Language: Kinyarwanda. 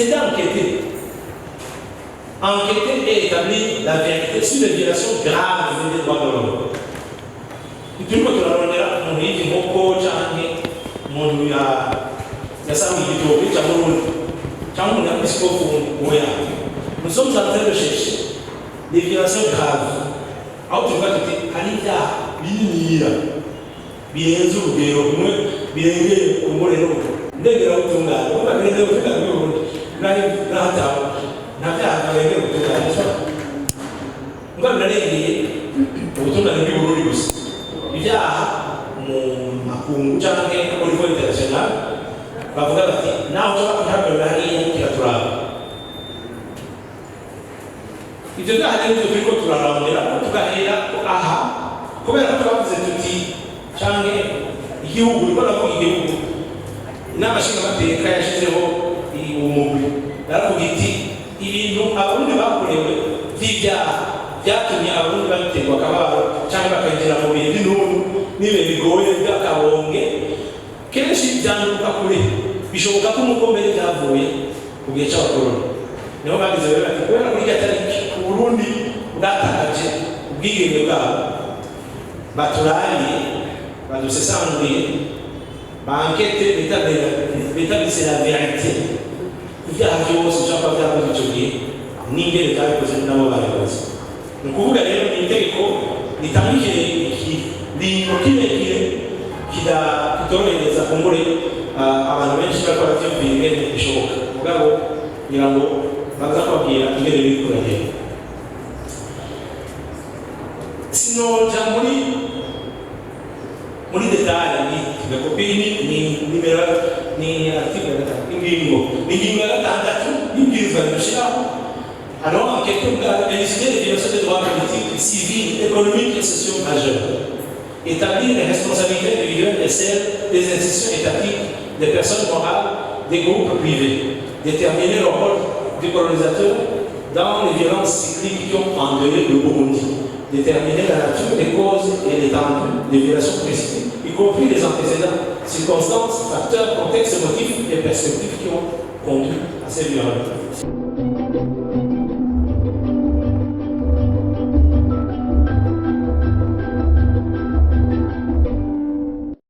c'est d'enquêter. Enquêter et établir la vérité sur les violations graves des droits de l'homme. Tout le monde on dit que mon coach mon nous sommes en train de chercher des violations graves. Alors tu vas te dire, Anita, bien c'est la vérité. Il y a un jour, si je ne pas faire de choquer, ni de cas que c'est dans la réponse. Donc, vous regardez une idée qui est un qui a donné des accommodés à la même chose que la vie de choc. Bravo, il y a un mot, par exemple, qui est le pour la sinon, j'ai détail, ni copie, ni numéro, ni article, alors, en quelque part, élucider les violations des droits politiques, civils, économiques et sociaux majeurs. Établir les responsabilités individuelles et celles des institutions étatiques, des personnes morales, des groupes privés. Déterminer le rôle du colonisateur dans les violences cycliques qui ont endeuillé le Burundi. Déterminer la nature, les causes et l'étendue des violations précitées, y compris les antécédents, circonstances, facteurs, contextes, motifs et perspectives qui ont conduit à ces violences.